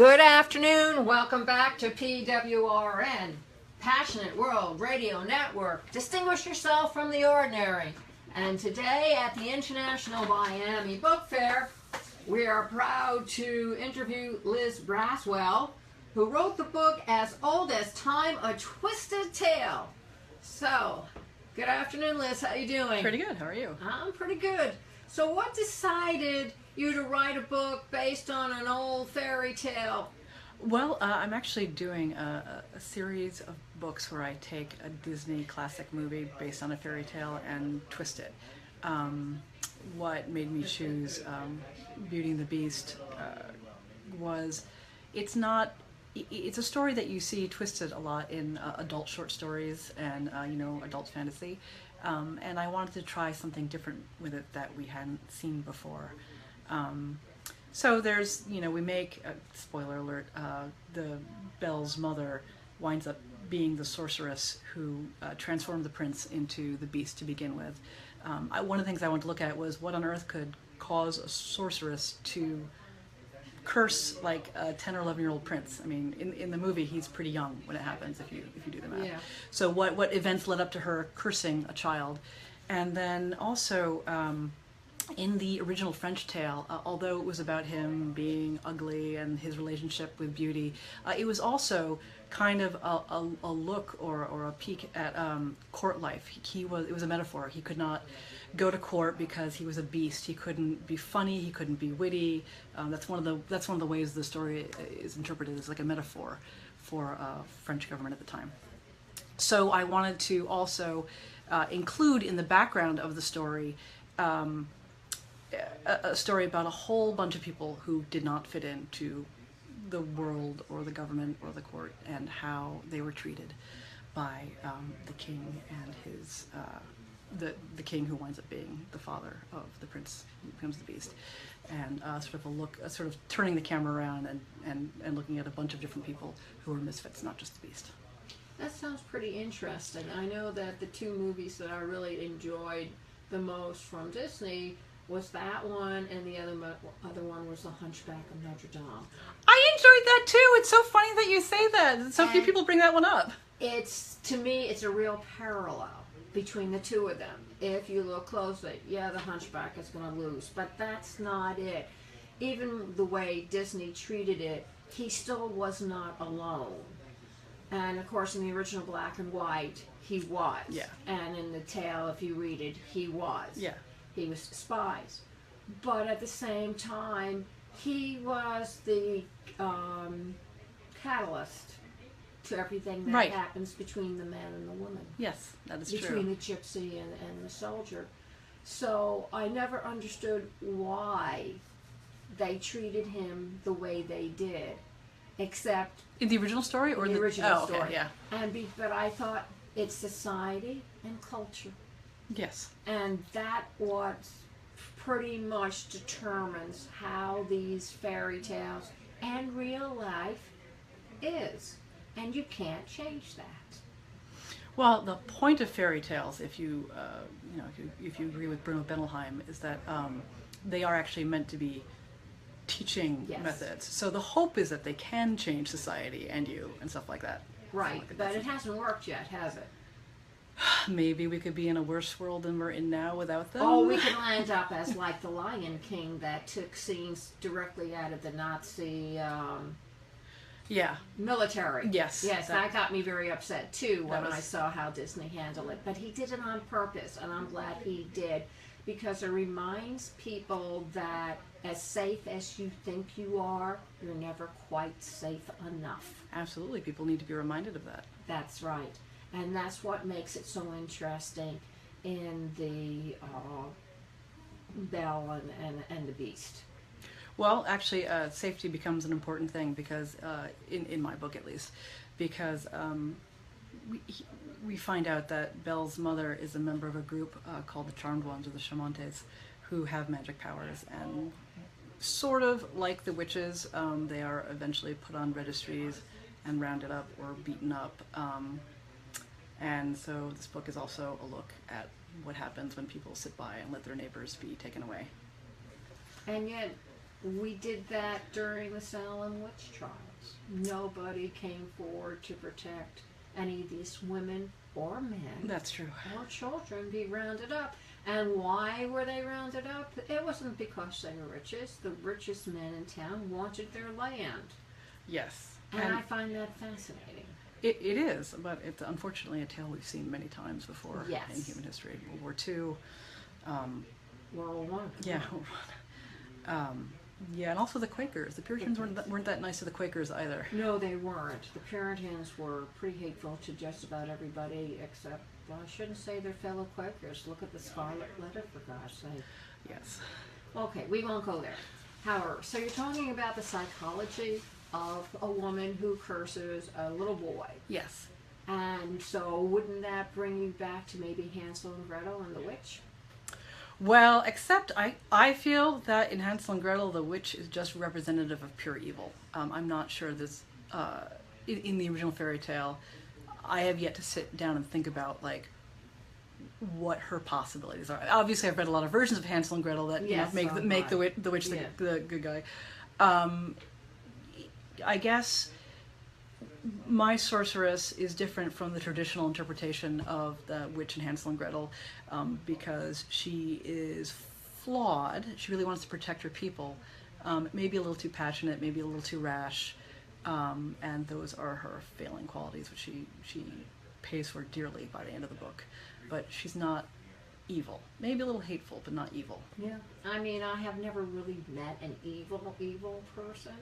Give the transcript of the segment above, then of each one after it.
Good afternoon. Welcome back to PWRN, Passionate World Radio Network. Distinguish yourself from the ordinary. And today at the International Miami Book Fair, we are proud to interview Liz Braswell, who wrote the book As Old as Time, A Twisted Tale. So, good afternoon, Liz. How you doing? Pretty good. How are you? I'm pretty good. So what decided you to write a book based on an old fairy tale? Well, I'm actually doing a series of books where I take a Disney classic movie based on a fairy tale and twist it. What made me choose Beauty and the Beast was it's a story that you see twisted a lot in adult short stories and adult fantasy. And I wanted to try something different with it that we hadn't seen before. So there's, we make, spoiler alert, the Belle's mother winds up being the sorceress who transformed the prince into the beast to begin with. One of the things I wanted to look at was what on earth could cause a sorceress to curse like a 10 or 11-year-old prince. I mean, in the movie, he's pretty young when it happens, if you do the math. Yeah. So what events led up to her cursing a child? And then also, in the original French tale, although it was about him being ugly and his relationship with beauty, it was also kind of a look or a peek at court life. It was a metaphor. He could not go to court because he was a beast. He couldn't be funny. He couldn't be witty. That's one of the ways the story is interpreted, as like a metaphor for French government at the time. So I wanted to also include in the background of the story a story about a whole bunch of people who did not fit into the world or the government or the court, and how they were treated by the king and his the king who winds up being the father of the prince who becomes the beast, and sort of turning the camera around and looking at a bunch of different people who are misfits, not just the beast. That sounds pretty interesting. I know that the two movies that I really enjoyed the most from Disney was that one, and the other one was The Hunchback of Notre Dame. I enjoyed that too. It's so funny that you say that. So few people bring that one up. To me, it's a real parallel between the two of them. If you look closely, yeah, the Hunchback is going to lose, but that's not it. Even the way Disney treated it, he still was not alone. And of course, in the original black and white, he was. Yeah. And in the tale, if you read it, he was. Yeah. He was spies. But at the same time, he was the catalyst to everything that happens between the man and the woman. Yes, that is between true. the gypsy and the soldier. So I never understood why they treated him the way they did, except In the original story or in the original okay, story. yeah. But I thought it's society and culture. Yes. And that what pretty much determines how these fairy tales and real life is. And you can't change that. Well, the point of fairy tales, if you agree with Bruno Bettelheim, is that they are actually meant to be teaching methods. So the hope is that they can change society and you and stuff like that. Right, but it hasn't worked yet, has it? Maybe we could be in a worse world than we're in now without them. Oh, we could land up as like the Lion King that took scenes directly out of the Nazi military. Yes. Yes, that got me very upset too when I saw how Disney handled it. But he did it on purpose, and I'm glad he did, because it reminds people that as safe as you think you are, you're never quite safe enough. Absolutely. People need to be reminded of that. That's right. And that's what makes it so interesting in the Belle and the Beast. Well, actually, safety becomes an important thing because, in my book at least, because we find out that Belle's mother is a member of a group called the Charmed Ones, or the Chamantes, who have magic powers, and sort of like the witches, they are eventually put on registries and rounded up or beaten up. And so this book is also a look at what happens when people sit by and let their neighbors be taken away. And yet, We did that during the Salem witch trials. Nobody came forward to protect any of these women or men. That's true. Or children be rounded up. And why were they rounded up? It wasn't because they were richest. The richest men in town wanted their land. Yes. And I find that fascinating. It is, but it's unfortunately a tale we've seen many times before in human history. World War II. World War I. Yeah. Yeah, and also the Quakers. The Puritans weren't that nice to the Quakers either. No, they weren't. The Puritans were pretty hateful to just about everybody except, well, I shouldn't say their fellow Quakers. Look at the Scarlet Letter, for God's sake. Yes. Okay, we won't go there. However, so you're talking about the psychology of a woman who curses a little boy. Yes. And so wouldn't that bring you back to maybe Hansel and Gretel and the witch? Well, except I feel that in Hansel and Gretel, the witch is just representative of pure evil. I'm not sure this, in the original fairy tale, I have yet to sit down and think about, like, what her possibilities are. Obviously, I've read a lot of versions of Hansel and Gretel that make the witch the good guy. I guess my sorceress is different from the traditional interpretation of the witch in Hansel and Gretel because she is flawed. She really wants to protect her people. Maybe a little too passionate, maybe a little too rash, and those are her failing qualities, which she pays for dearly by the end of the book. But she's not evil. Maybe a little hateful, but not evil. Yeah. I mean, I have never really met an evil person.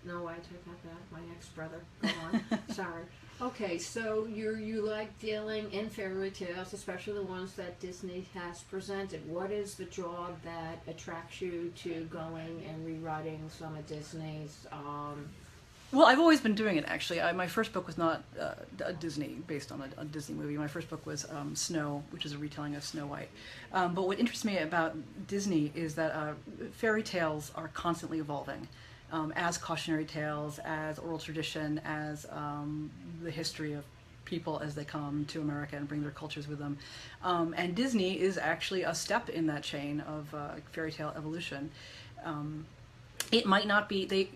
No, I take that back. My ex-brother. Go on. Sorry. Okay, so you like dealing in fairy tales, especially the ones that Disney has presented. What is the draw that attracts you to going and rewriting some of Disney's? Well, I've always been doing it, actually. My first book was not a Disney, based on a Disney movie. My first book was Snow, which is a retelling of Snow White. But what interests me about Disney is that fairy tales are constantly evolving. As cautionary tales, as oral tradition, as the history of people as they come to America and bring their cultures with them. And Disney is actually a step in that chain of fairy tale evolution. It might not be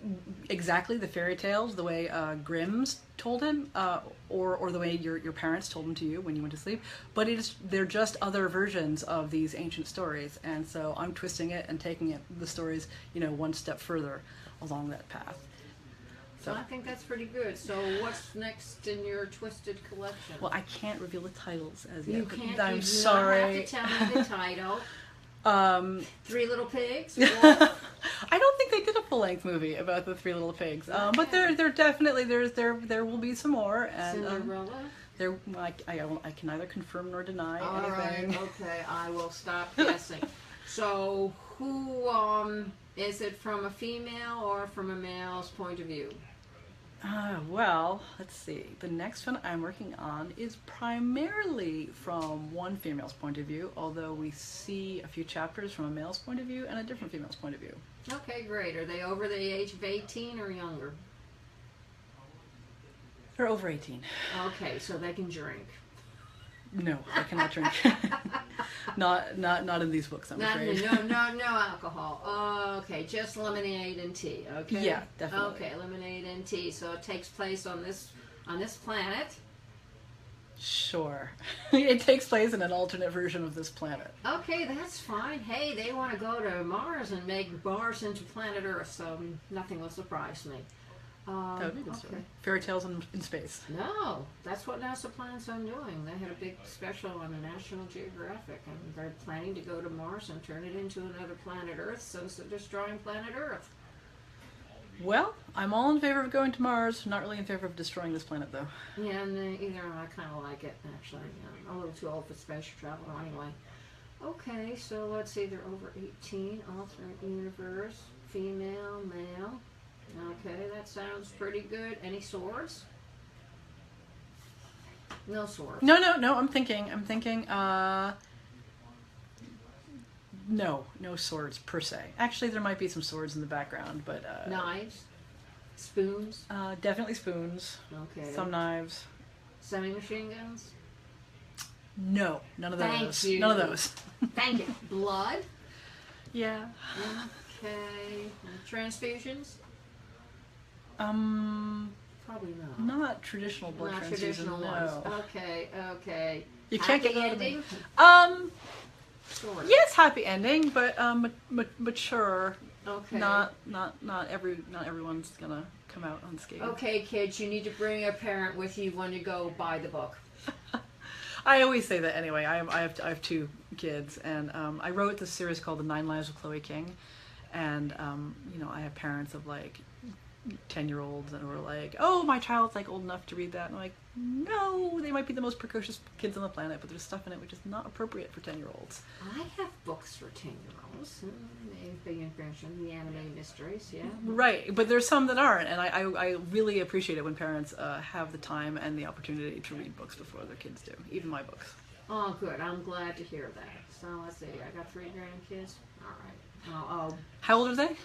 exactly the fairy tales the way Grimm's told him, or the way your parents told them to you when you went to sleep, but they're just other versions of these ancient stories, and so I'm twisting it and taking the stories, one step further along that path. So I think that's pretty good. So what's next in your twisted collection? Well, I can't reveal the titles as yet. You can't. I'm you sorry. You have to tell me the title. Three Little Pigs. I don't think they did a full-length movie about the Three Little Pigs, but there definitely there will be some more. And Cinderella. I can neither confirm nor deny anything. Right, okay, I will stop guessing. So who is it, from a female or from a male's point of view? Well, let's see. The next one I'm working on is primarily from one female's point of view, although we see a few chapters from a male's point of view and a different female's point of view. Okay, great. Are they over the age of 18 or younger? They're over 18. Okay, so they can drink. No, I cannot drink. not in these books, I'm afraid. No alcohol. Okay, just lemonade and tea. Okay. Yeah, definitely. Okay, lemonade and tea. So it takes place on this planet. Sure. It takes place in an alternate version of this planet. Okay, that's fine. Hey, they want to go to Mars and make Mars into planet Earth, so nothing will surprise me. That would be a good story. Fairy tales in space. No, that's what NASA plans on doing. They had a big special on the National Geographic, and they're planning to go to Mars and turn it into another planet Earth since they're destroying planet Earth. Well, I'm all in favor of going to Mars. Not really in favor of destroying this planet, though. Yeah, and I kind of like it, actually. I'm a little too old for space travel anyway. Okay, so let's see. They're over 18, alternate universe, female, male. Okay, that sounds pretty good. Any swords? No swords. No, I'm thinking, no swords per se. Actually, there might be some swords in the background, but... Knives? Spoons? Definitely spoons. Okay. Some knives. Semi-machine guns? No, none of those. Thank you. None of those. Thank you. Blood? Yeah. Okay. Transfusions? Probably not. Not traditional blood Not transfusion. traditional No. ones. Okay, okay. You can't Happy get rid of ending? them. Sort of. Yes, happy ending, but mature. Okay. Not everyone's gonna come out unscathed. Okay, kids, you need to bring a parent with you when you go buy the book. I always say that anyway. I have two kids, and I wrote this series called The 9 Lives of Chloe King, and you know, I have parents of like 10-year-olds and were like, "Oh, my child's like old enough to read that," and I'm like, "No, they might be the most precocious kids on the planet, but there's stuff in it which is not appropriate for 10-year-olds." I have books for 10-year-olds. Big impression, the anime mysteries, yeah. Right, but there's some that aren't, and I really appreciate it when parents have the time and the opportunity to read books before their kids do, even my books. Oh, good. I'm glad to hear that. So let's see. I got 3 grandkids. All right. How old are they?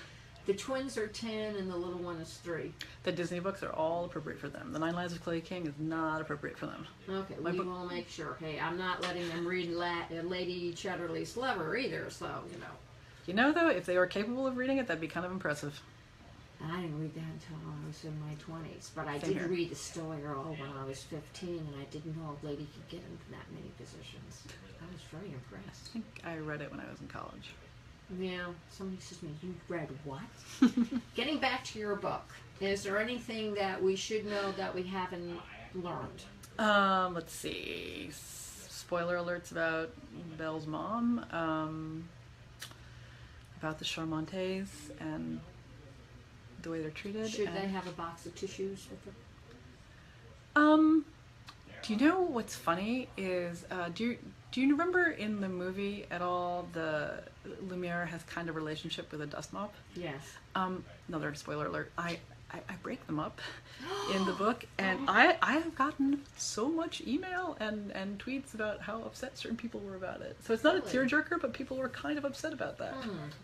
The twins are 10 and the little one is 3. The Disney books are all appropriate for them. The 9 Lives of Chloe King is not appropriate for them. Okay, we will make sure. Hey, I'm not letting them read Lady Chatterley's Lover either, so, you know. You know, though, if they were capable of reading it, that'd be kind of impressive. I didn't read that until I was in my 20s, but I Same did here. read The Story Girl when I was 15, and I didn't know a lady could get into that many positions. I was very impressed. I think I read it when I was in college. Yeah, somebody says to me, "You read what?" Getting back to your book, is there anything that we should know that we haven't learned? Let's see. Spoiler alerts about Belle's mom, about the Charmantes and the way they're treated. Should they have a box of tissues with them? Do you know what's funny is, do you remember in the movie at all, the Lumiere has kind of relationship with a dust mop? Yes. Another spoiler alert. I break them up in the book, and I have gotten so much email and tweets about how upset certain people were about it. So it's not a tearjerker, but people were kind of upset about that.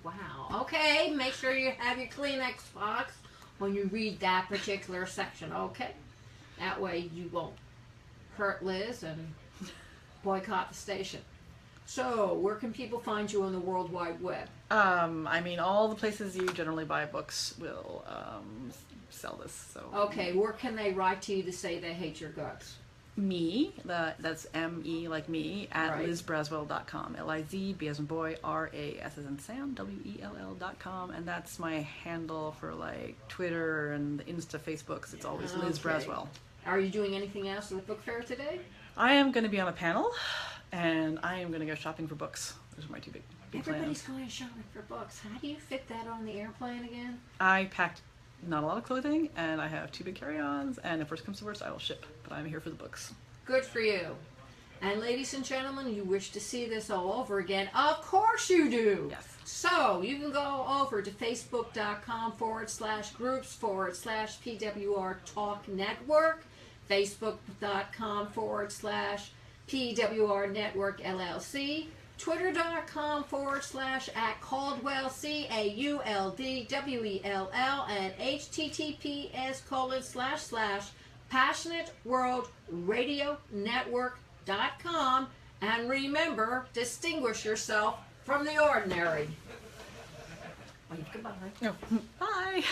Wow. Okay, make sure you have your Kleenex box when you read that particular section, okay? That way you won't hurt Liz and boycott the station. So, where can people find you on the World Wide Web? I mean, all the places you generally buy books will sell this. So Okay, where can they write to you to say they hate your guts? me, that's M-E like me, at Right. lizbraswell.com. L-I-Z-B as in boy, R-A-S as in Sam, W-E-L-L.com. And that's my handle for like Twitter and the Insta Facebooks. It's always Liz Okay. Braswell. Are you doing anything else at the book fair today? I am going to be on a panel, and I am going to go shopping for books. Those are my two big Everybody's plans. going shopping for books. How do you fit that on the airplane again? I packed not a lot of clothing, and I have 2 big carry-ons, and if worst comes to worst, I will ship. But I'm here for the books. Good for you. And ladies and gentlemen, you wish to see this all over again? Of course you do. Yes. So you can go over to facebook.com/groups/PWR Talk Network, facebook.com/PWR Network LLC, twitter.com/@Cauldwell CAULDWELL, and https://passionateworldradionetwork.com. And remember, distinguish yourself from the ordinary. Wave goodbye. Oh, bye.